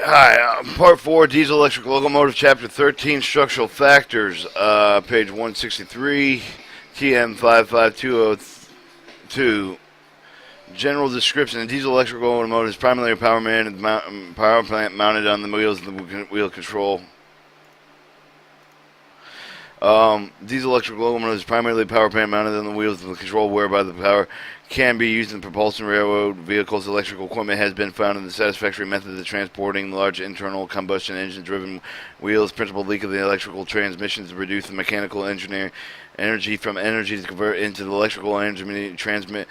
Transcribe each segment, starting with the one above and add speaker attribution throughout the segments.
Speaker 1: Hi, Part 4, Diesel Electric Locomotive, Chapter 13, Structural Factors, page 163, tm55203. General description: a diesel electric locomotive is primarily a power plant mounted on the wheels of the wheel control. Diesel electric locomotive is primarily a power plant mounted on the wheels of the control, whereby the power can be used in propulsion railroad vehicles. Electrical equipment has been found in the satisfactory method of transporting large internal combustion engine-driven wheels. Principal leak of the electrical transmission to reduce the mechanical energy from energy to convert into the electrical energy transmit.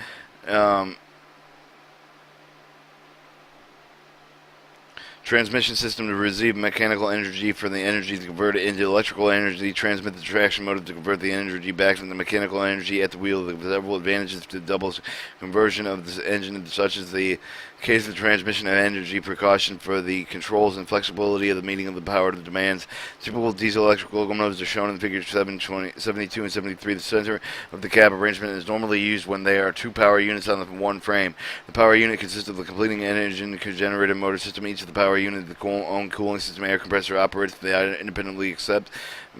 Speaker 1: Transmission system to receive mechanical energy from the energy to convert it into electrical energy. Transmit the traction motor to convert the energy back into mechanical energy at the wheel. The several advantages to double conversion of this engine, such as the case of transmission of energy, precaution for the controls, and flexibility of the meeting of the power to demands. Typical diesel electric locomotives are shown in figures 72 and 73. The center of the cab arrangement is normally used when there are two power units on the one frame. The power unit consists of the completing engine generator motor system. Each of the power unit, the own cooling system, air compressor operates the independently except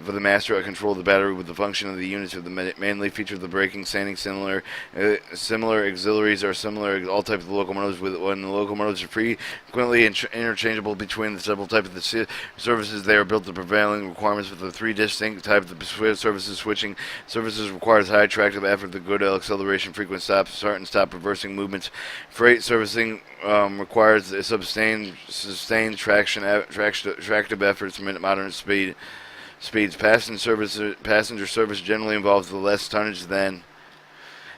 Speaker 1: for the master control of the battery with the function of the units of the mainly feature of the braking, sanding, similar auxiliaries are similar all types of locomotives. When the locomotives are frequently interchangeable between the several types of the services, they are built to prevailing requirements for the three distinct types of services. Switching services requires high tractive effort, the good acceleration, frequent stops, start and stop, reversing movements. Freight servicing requires a sustained tractive efforts, moderate speeds. Passenger service generally involves the less tonnage than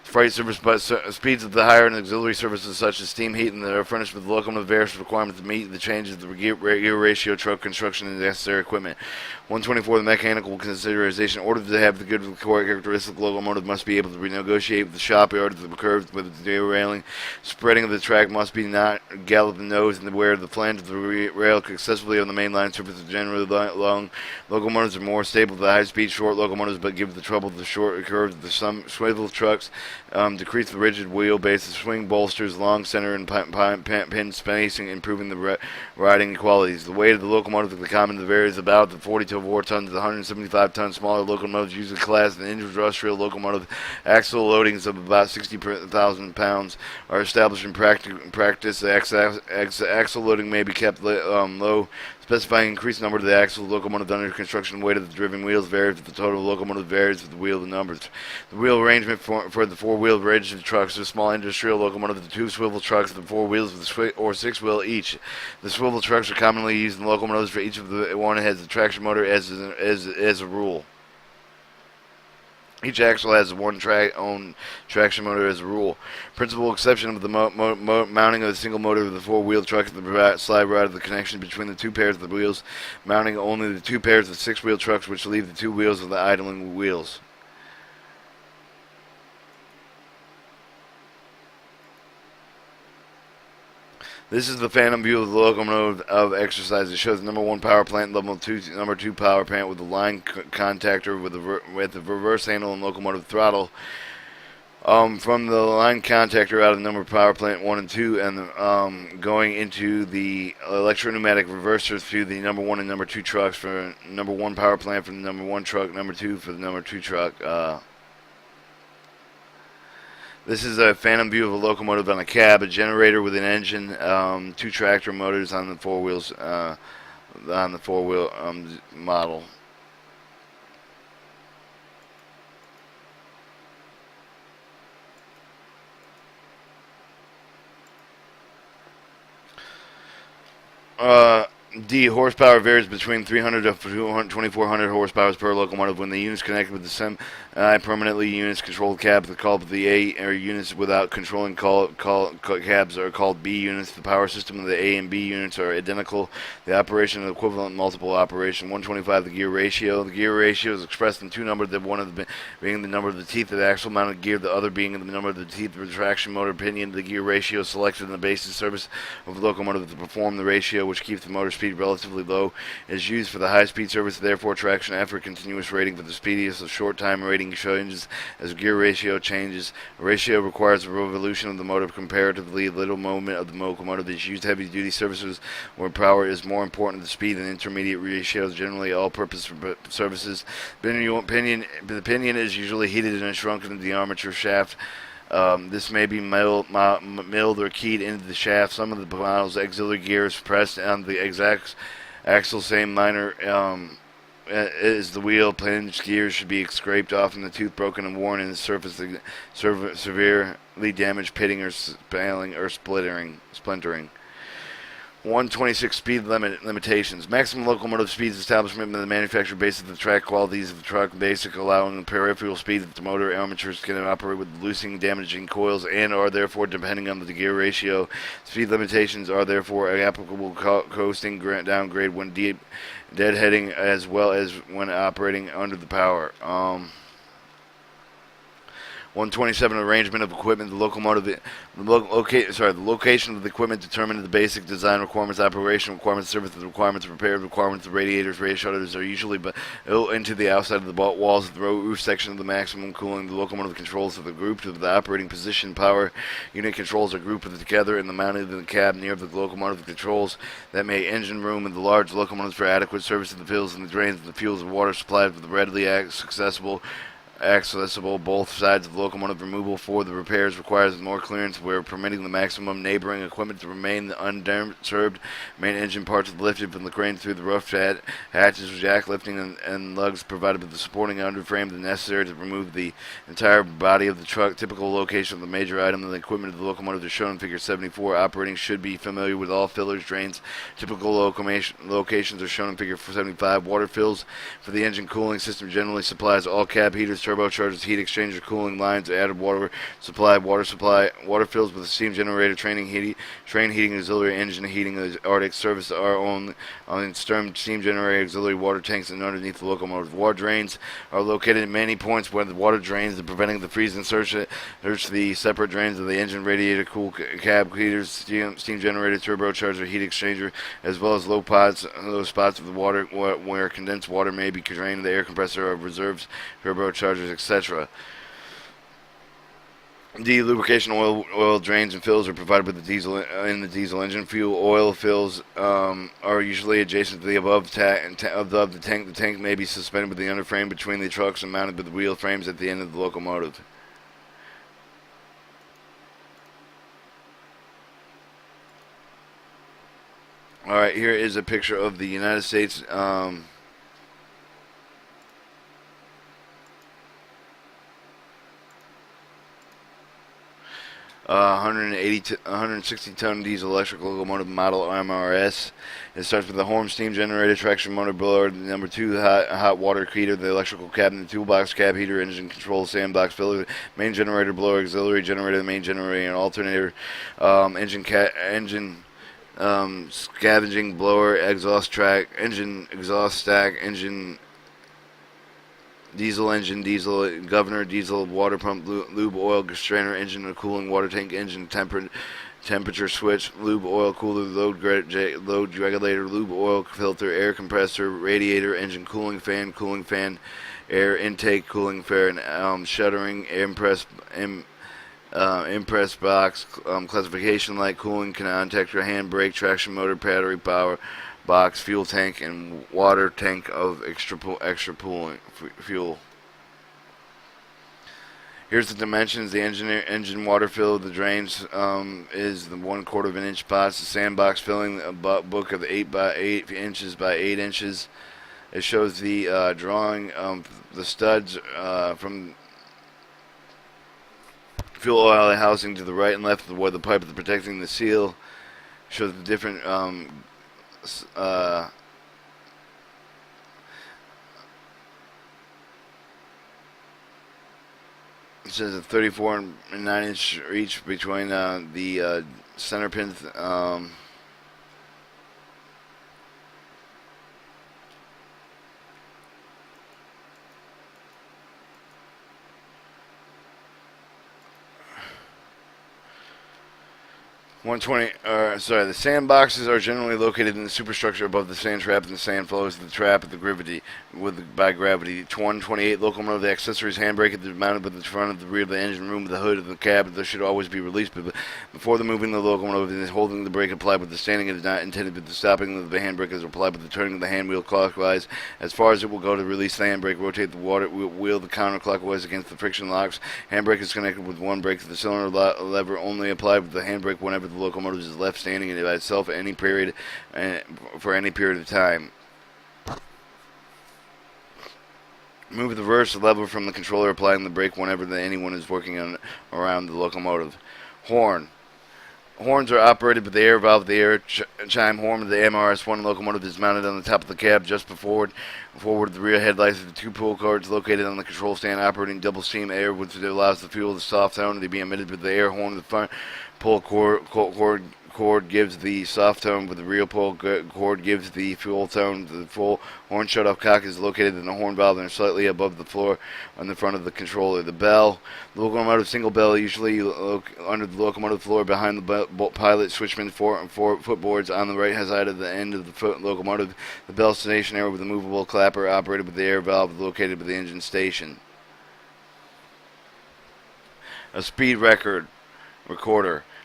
Speaker 1: freight service, but speeds of the higher and auxiliary services such as steam heat and that are furnished with locomotive various requirements to meet the changes of the gear ratio, truck construction, and necessary equipment. 124. The mechanical consideration. In order to have the good characteristic locomotive must be able to renegotiate with the shop yard of the curves with the derailing. Spreading of the track must be not gallop the nose and where the flange of the rail successfully on the main line surface is generally long. Locomotives are more stable than the high-speed short locomotives, but give the trouble to the short curves. The some swivel trucks decrease the rigid wheelbase, the swing bolsters, long center and pin spacing, improving the riding qualities. The weight of the locomotive of the common varies about the 42 4 tons to 175 tons. Smaller locomotives usually class an industrial locomotive. Axle loadings of about 60,000 pounds are established in practice. The axle loading may be kept low, specifying increased number of the axles. Locomotive under construction. Weight of the driven wheels varies with the total locomotive varies with the wheel numbers. The wheel arrangement for the four-wheel rigid trucks, the small industrial locomotive, the two swivel trucks, the four wheels with or six-wheel each. The swivel trucks are commonly used in locomotives. For each of the one has the traction motor as a rule. Each axle has one own traction motor as a rule. Principal exception of the mounting of the single motor of the four-wheel truck is the slide rod of the connection between the two pairs of the wheels, mounting only the two pairs of six-wheel trucks, which leave the two wheels of the idling wheels. This is the phantom view of the locomotive of exercise. It shows the number one power plant, number two power plant with the line contactor with the reverse handle and locomotive throttle. From the line contactor out of the number power plant 1 and 2, and going into the electro-pneumatic reverser through the number 1 and number 2 trucks for number 1 power plant for the number 1 truck, number 2 for the number 2 truck. This is a phantom view of a locomotive on a cab, a generator with an engine, two tractor motors on the four wheels, on the four-wheel model. D. Horsepower varies between 300 to 2,400 horsepower per locomotive. When the units connected with the semi-permanently units controlled cab, the called the A or units without controlling cabs are called B units. The power system of the A and B units are identical. The operation of the equivalent multiple operation. 125. The gear ratio. The gear ratio is expressed in two numbers. One of them being the number of the teeth of the axle mounted gear, the other being the number of the teeth of the traction motor pinion. The gear ratio is selected in the basis service of the locomotive to perform the ratio, which keeps the motor speed relatively low, is used for the high-speed service. Therefore, traction after continuous rating for the speediest of short-time rating changes as gear ratio changes. A ratio requires a revolution of the motor. Comparatively little movement of the locomotive is used heavy-duty services where power is more important than speed, and intermediate ratios generally all-purpose services. The pinion is usually heated and shrunken into the armature shaft. This may be milled or keyed into the shaft. Some of the models auxiliary gears pressed on the exact axle, same minor as the wheel. Plunged gears should be scraped off and the tooth broken and worn in the surface, severely damaged, pitting or spalling or splintering. 126 speed limitations. Maximum locomotive speeds establishment by the manufacturer based on the track qualities of the truck, basic allowing the peripheral speed that the motor armatures can operate with loosening, damaging coils, and are therefore depending on the gear ratio. Speed limitations are therefore applicable coasting downgrade when deadheading as well as when operating under the power. 127 arrangement of equipment. The location of the equipment determined the basic design requirements, operation requirements, service requirements, repair requirements. The radiators, radiator shutters are usually built into the outside of the walls of the roof section of the maximum cooling. The locomotive controls are grouped of the operating position. Power unit controls are grouped together in the mounting of the cab near the locomotive controls that may engine room and the large locomotives for adequate service of the fills and the drains of the fuels and water supplied with the readily accessible both sides of the locomotive. Removal for the repairs requires more clearance where permitting the maximum neighboring equipment to remain undisturbed. Main engine parts are lifted from the crane through the rough hatches, jack lifting and lugs provided with the supporting underframe that necessary to remove the entire body of the truck. Typical location of the major item of the equipment of the locomotive is shown in figure 74. Operating should be familiar with all fillers, drains. Typical locations are shown in figure 75. Water fills for the engine cooling system generally supplies all cab heaters, turbochargers, heat exchanger, cooling lines, added water supply, water fills with a steam generator, train heating, auxiliary engine heating, Arctic service are on steam generator, auxiliary water tanks, and underneath the locomotive. Water drains are located at many points where the water drains, preventing the freeze and search the separate drains of the engine, radiator, cool cab heaters, steam generator, turbocharger, heat exchanger, as well as low spots of the water where condensed water may be drained, the air compressor of reserves, turbochargers, etc. The lubrication oil drains and fills are provided with the diesel engine. Fuel oil fills are usually adjacent to the above the tank. The tank may be suspended with the underframe between the trucks and mounted with the wheel frames at the end of the locomotive. All right, here is a picture of the United States. 160-ton diesel electric locomotive model MRS. It starts with the Horn steam generator, traction motor blower, number 2 hot water heater, the electrical cabinet, toolbox, cab heater, engine control, sandbox filler, main generator blower, auxiliary generator, the main generator, and alternator, engine scavenging blower, exhaust track, engine exhaust stack, engine diesel engine, diesel governor, diesel water pump, lube oil strainer, engine cooling water tank, engine temperature switch, lube oil cooler, load regulator, lube oil filter, air compressor, radiator, engine cooling fan, air intake, cooling fan, shuttering, impress box, classification light, cooling contactor, handbrake, traction motor, battery power box, fuel tank, and water tank of extra fuel. Here's the dimensions. The engine water fill, the drains is the 1/4 of an inch pots. The sandbox filling, a book of 8 by 8 inches by 8 inches. It shows the drawing the studs from fuel oil housing to the right and left where the pipe is protecting the seal. Shows the different it says a 34 and 9 inch reach between the center pins. 120. The sandboxes are generally located in the superstructure above the sand trap, and the sand flows to the trap at the gravity by gravity. 128. Locomotive accessories handbrake is mounted with the front of the rear of the engine room, the hood of the cab. This should always be released before the moving the locomotive. And holding the brake applied with the standing it is not intended, but the stopping of the handbrake is applied with the turning of the hand wheel clockwise as far as it will go to release the handbrake. Rotate the wheel the counterclockwise against the friction locks. Handbrake is connected with one brake. The cylinder lever only applied with the handbrake whenever the locomotive is left standing by itself at any period for any period of time. Move the reverse lever from the controller, applying the brake whenever anyone is working around the locomotive. Horn. Horns are operated with the air valve. The air chime horn of the MRS-1 locomotive is mounted on the top of the cab just forward of the rear headlights. The two pull cords located on the control stand operating double steam air, which allows the fuel, the soft tone, to be emitted with the air horn of the front pull cord gives the soft tone, with the rear pull cord gives the full tone. The full horn shutoff cock is located in the horn valve and is slightly above the floor on the front of the controller. The bell, the locomotive single bell, usually under the locomotive floor behind the pilot switchman footboards on the right hand side of the end of the locomotive. The bell stationary with a movable clapper operated with the air valve located with the engine station. A speed recorder.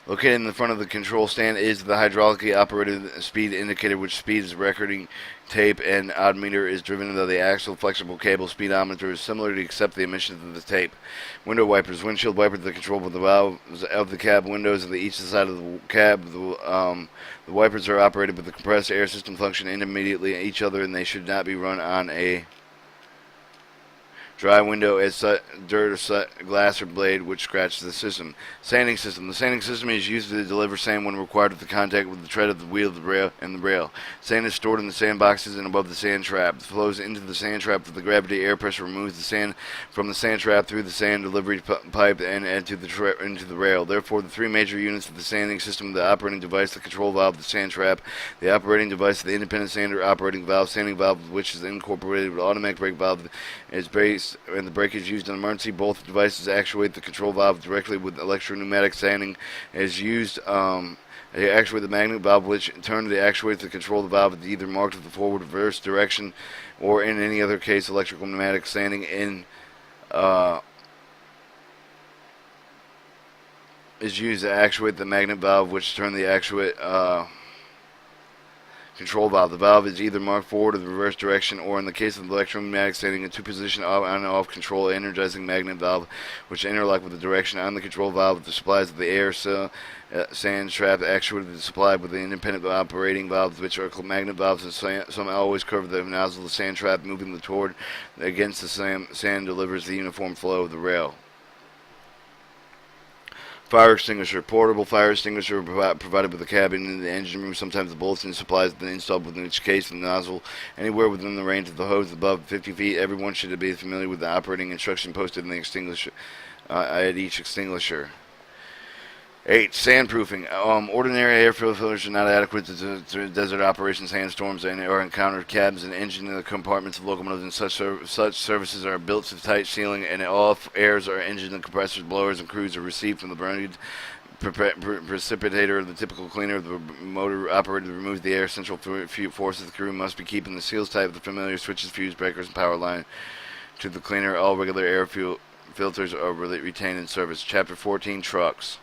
Speaker 1: Located in the front of the control stand is the hydraulically operated speed indicator, which speeds recording tape, and odometer is driven by the axle flexible cable. Speedometer is similar to except the emissions of the tape. Window wipers. Windshield wipers that control the valves of the cab windows on each side of the cab. The wipers are operated with the compressed air system function intermediately each other, and they should not be run on a dry window as dirt or glass or blade which scratches the system. Sanding system. The sanding system is used to deliver sand when required with the contact with the tread of the wheel of the rail and the rail. Sand is stored in the sandboxes and above the sand trap. It flows into the sand trap with the gravity air pressure removes the sand from the sand trap through the sand delivery pipe and into the rail. Therefore, the three major units of the sanding system: the operating device, the control valve, the sand trap. The operating device, the independent sander operating valve, sanding valve, which is incorporated with automatic brake valve, is based and the brake is used in emergency. Both devices actuate the control valve directly. With electropneumatic sanding is used. They actuate the magnet valve, which in turn they actuate to control the valve is either marked with the forward, reverse direction, or in any other case, electrical pneumatic sanding is used to actuate the magnet valve, which turn the actuate control valve. The valve is either marked forward or the reverse direction, or in the case of the electromagnetic sanding, a two-position on and off control energizing magnet valve, which interlock with the direction on the control valve. The supplies of the air sand trap actuated is supplied with the independent operating valves, which are magnet valves, and some always cover the nozzle of the sand trap, moving the toward against the sand delivers the uniform flow of the rail. Fire extinguisher. Portable fire extinguisher provided with the cabin in the engine room. Sometimes the bulletin supplies have been installed within each case and nozzle anywhere within the range of the hose above 50 feet. Everyone should be familiar with the operating instruction posted in the extinguisher at each extinguisher. 8. Sandproofing. Ordinary air filters are not adequate to desert operations, sandstorms, or encountered cabs and engine in the compartments of locomotives, and such services are built to tight sealing, and all airs are engine and compressors, blowers, and crews are received from the burned precipitator. The typical cleaner of the motor operator removes the air. Central force of the crew must be keeping the seals tight with the familiar switches, fuse breakers, and power line to the cleaner. All regular air filters are retained in service. Chapter 14, Trucks.